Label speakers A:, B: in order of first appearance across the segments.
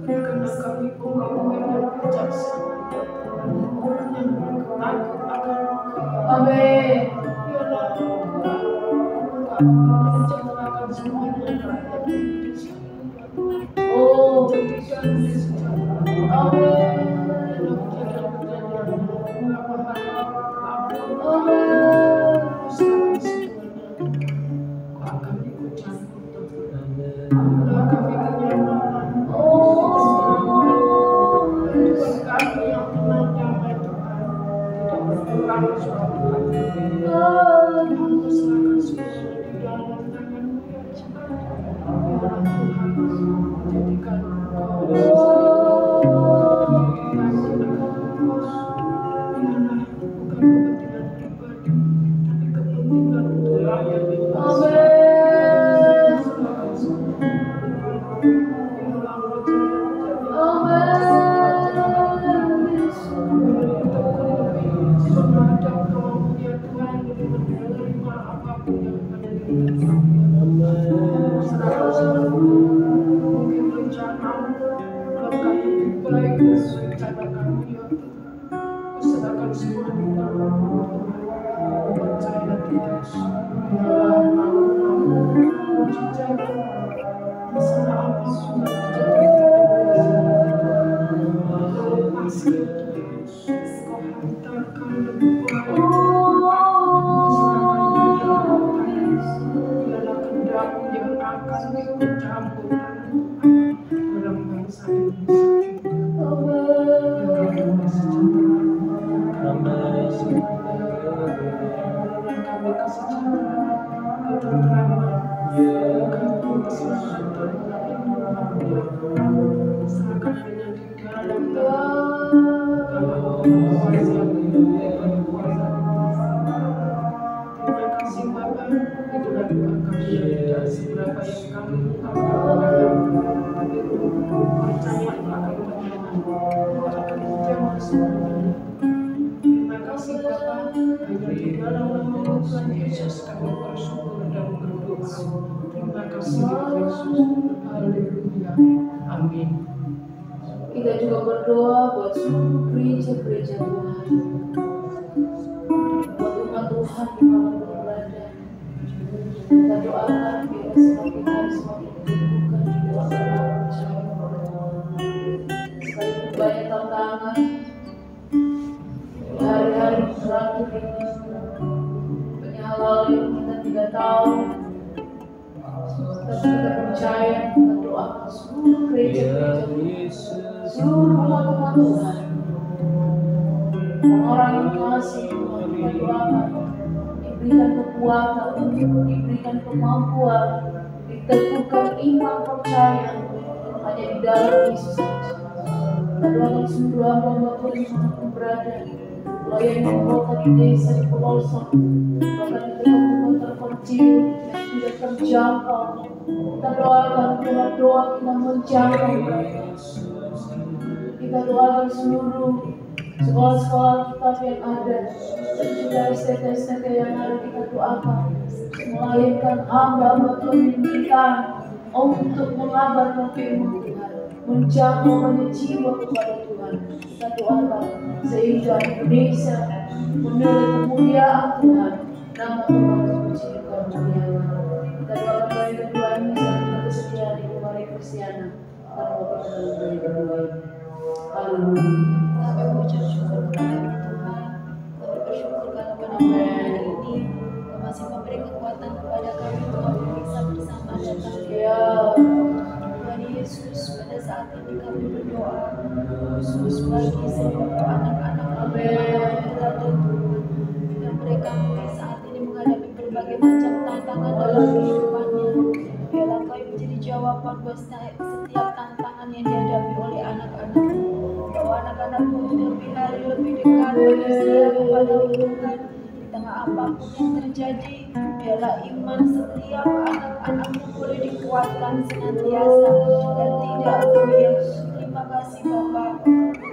A: Karena kami penggawean dan bijaksana, orang yang takut akan Engkau.
B: Amin.
A: Biarlah Engkau menjadikan semuanya rakyat Indonesia.
B: Oh,
A: Jadikan sejahtera.
B: amin.
A: Dalam kejadian-kejadian beberapa hari lalu,
B: Amin.
A: serahkan semuanya. Kau akan ikut campur Tuhan. Berilah kami kenyamanan. Tuhan kami yang tenang damai Tuhan. Tidak berkurang suatu hati. Hamba serahkan semuanya di dalam tangan-Mu ya Tuhan. Biarlah Tuhan menjadikan bukan kepentingan pribadi, tapi kepentingan untuk rakyat Indonesia. Serahkan semuanya. Biarlah menghadap Kau-Nya Tuhan menerima apapun yang ada di dalam. Serahkan semuanya. Mungkin rencana-Mu langkah yang terbaik sesuai rencana kami ya Tuhan. Serahkan semua di dalam-Mu Tuhan. Percaya Tuhan. Biarlah mujizat masalah apapun yang terjadi di Indonesia. Pasti Kau hantarkan lebih baik. Biarlah kehendak-Mu yang akan ikut campur dalam bangsa Indonesia. Biarlah kami kesejahteraan, biarlah kami kesejahteraan, ketentraman, kami keselamatan, serahkan hanya di dalam kuasa. Terima kasih Bapa, itulah doa kami yang tidak seberapa yang kami ungkapkan, tapi percaya akan Tuhan akan menjawab semuanya. Terima kasih Bapa, hanya di dalam nama Tuhan Yesus kami bersyukur dan berdoa. Terima kasih Yesus. Haleluya. Amin.
B: Kita juga berdoa buat seluruh gereja-gereja Tuhan, buat umat Tuhan di mana berada. Kita doakan biar semakin hari semakin diteguhkan di dalam percaya. Sekalipun banyak tantangan di hari-hari terakhir ini, banyak hal yang kita tidak tahu, tapi kita percaya, kita doakan seluruh gereja-gereja, seluruh umat-umat Tuhan, orang yang kasih Tuhan, kita doakan diberikan kekuatan, diberikan kemampuan, diteguhkan iman percaya hanya di dalam Yesus saja. Kita doakan seluruh hamba-hamba Tuhan dimanapun berada, melayani kota di desa, di pelosok, bahkan di tempat-tempat terpencil yang tidak terjangkau. Kita doakan Tuhan, doa kita menjangkau mereka. Kita doakan seluruh sekolah-sekolah kitab yang ada dan juga STT-STT yang ada, kita doakan melahirkan hamba-hamba Tuhan yang berikan untuk mengabarkan firman Tuhan, menjangkau banyak jiwa kepada Tuhan. Kita doakan sehingga Indonesia memiliki kemuliaan Tuhan, nama Tuhan terpuji dan kemuliaan. Kita doakan baik kedua ini saat kita bersedia di Kemari Kristiana karena Bapak kita dalam kedua ini. Haleluya.
C: Kami mengucap syukur kepada Tuhan. Kami bersyukur karena pada malam hari ini Kau masih memberi kekuatan kepada kami untuk kami bisa bersama datang di Tuhan Yesus. Pada saat ini kami berdoa khusus bagi seluruh anak-anak kami yang berada yang mereka mungkin saat ini menghadapi berbagai macam tantangan dalam kehidupannya. Biarlah Kau yang menjadi jawaban buat setiap tantangan yang dihadapi oleh anak-anak. Bahwa anak-anakmu lebih hari lebih dekat setia kepada Tuhan di tengah apapun yang terjadi. Biarlah iman setiap anak-anakmu boleh dikuatkan senantiasa dan tidak goyah. Terima kasih Bapa.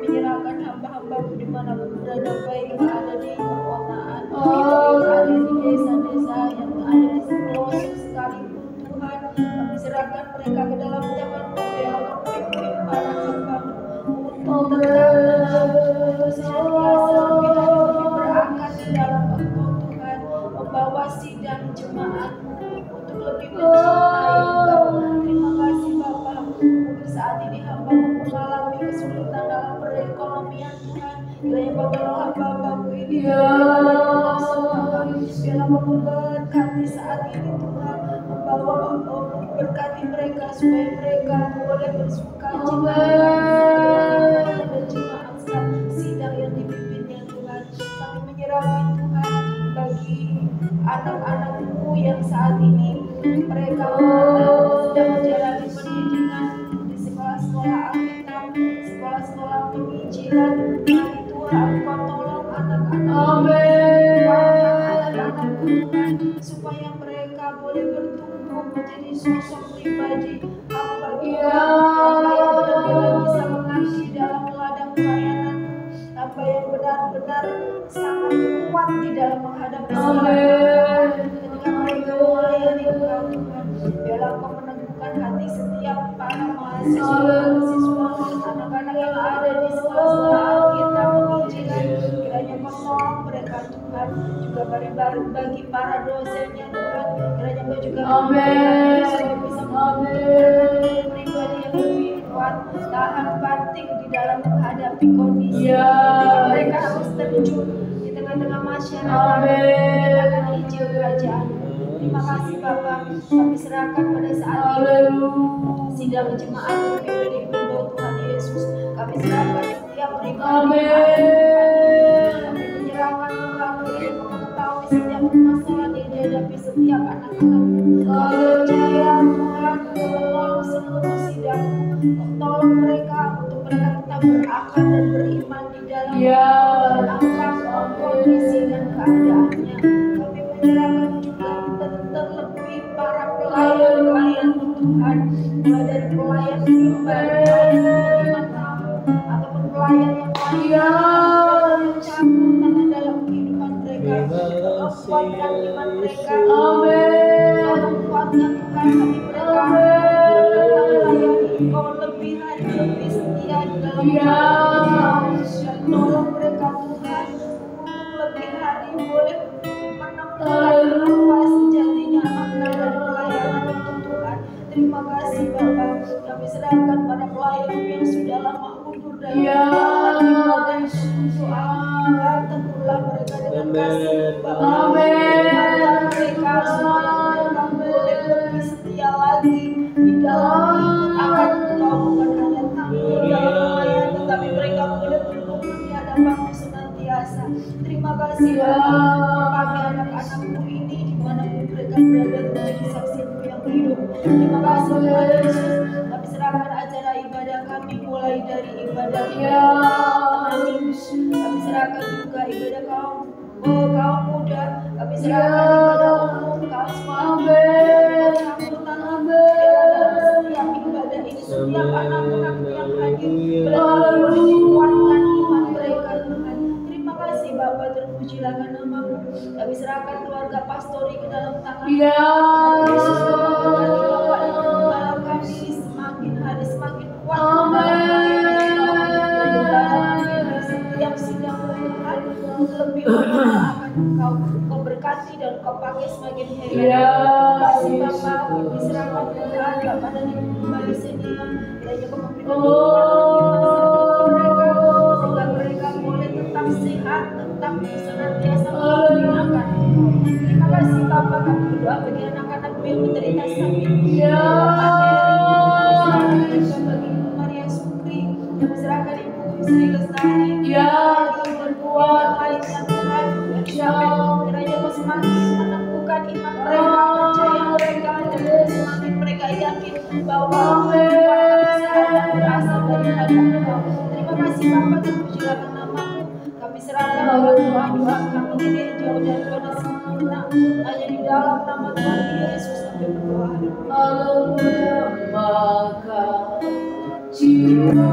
C: Menyerahkan hamba-hambamu dimanapun berada, baik yang ada di perkotaan, yang ada di desa-desa, yang ada di sekolah kasih dan jemaatmu untuk lebih mencintai Engkau. Terima kasih Bapa. Mungkin saat ini hamba mengalami kesulitan dalam perekonomian Tuhan. Kiranya Kau tolong hamba-Hambamu ini. Biarlah Kau memberkati saat ini Tuhan. Membawa berkati mereka supaya mereka boleh bersuka cita dan jemaat sidang yang dipimpinnya Tuhan. Kami menyerahkan Tuhan bagi anak-anak-Mu yang saat ini mereka sedang menjalani pendidikan di sekolah-sekolah Alkitab, sekolah-sekolah penginjilan. Mari Tuhan Kau tolong anak-anak-Mu Tuhan, supaya mereka boleh bertumbuh menjadi sosok pribadi hamba yang benar-benar bisa mengabdi dalam ladang pelayanan, hamba yang benar-benar sangat kuat di dalam menghadapi ketika mereka melayani Engkau Tuhan. Biarlah Kau meneguhkan hati setiap para mahasiswa, anak-anak yang ada di sekolah-sekolah Alkitab penginjilan. Kiranya Kau tolong mereka Tuhan, juga bagi para dosennya Tuhan. Kiranya Kau juga supaya bisa membentuk pribadi yang lebih kuat, tahan banting di dalam menghadapi kondisi ketika mereka harus terjun di tengah-tengah masyarakat menegakkan Injil Kerajaan. Terima kasih Bapak, kami serahkan pada saat ini sidang jemaat PPD Indo Tuhan Yesus. Kami serahkan setiap pribadi, kami menyerahkan Tuhan untuk mengetahui setiap permasalahan yang dihadapi setiap anak-anak. Kami percaya Tuhan, tolong seluruh sidang, tolong mereka untuk mereka tetap berakal dan beriman di dalam apapun kondisi dan keadaannya. Kami menyerahkan juga terlebih para pelayan Tuhan, mulai dari pelayan mimbar, pelayan menerima tamu, ataupun pelayan yang lain campur dalam kehidupan mereka. Kuatkan iman mereka, kuatkan Tuhan hati mereka, melayani Kau lebih hari lebih setia di dalam dan tolong mereka Tuhan untuk lebih hari boleh menemukan apa sejatinya makna dari pelayanan untuk Tuhan. Terima kasih Bapak, kami serahkan para pelayan yang sudah lama mundur dari ibadah doa. Teguhlah mereka dengan kasih Bapak. Mereka supaya mereka boleh lebih setia lagi di dalam ikut akan Engkau, bukan hanya tampil dalam melayani, tetapi mereka boleh bertumbuh di hadapan-Mu senantiasa. Terima kasih Bapak, pakai anak-anak-Mu ini dimanapun mereka berada menjadi saksi-Mu yang hidup. Terima kasih Tuhan Yesus. Kami serahkan acara ibadah kami mulai dari ibadah kami serahkan juga ibadah kaum muda, kami serahkan ibadah umum kaum semua campur tangan setiap ibadah ini, setiap anak-anak yang hadir benar-benar dikuatkan iman mereka Tuhan. Terima kasih Bapak, terpujilah nama-Mu. Kami serahkan keluarga pastori ke dalam tangan Yesus. Bapak dan gembala kami semakin hari semakin kuat setiap sidang Tuhan lebih akan Kau berkati dan Kau pakai semakin hebat. Terima kasih Bapak, kami diserahkan Tuhan Bapak dan Ibu kembali senior. Kiranya Kau memberikan mereka sehingga mereka boleh tetap sehat, tetap senantiasa menggunakan. Terima kasih Bapak, kami berdoa bagi anak-anak yang menderita sakit. Bagi Ibu Maria Sukri, kami serahkan Ibu Sri Lestari, berbuat lainnya Tuhan, kiranya Kau semakin meneguhkan iman mereka, percaya mereka, dan semakin mereka yakin bahwa kesehatan berasal dari hadapan-Mu. Terima kasih Bapak, terpujilah nama-Mu. Kami serahkan doa-doa kami ini jauh daripada sempurna, hanya di dalam nama Tuhan Yesus kami berdoa. Haleluya, maka jiwa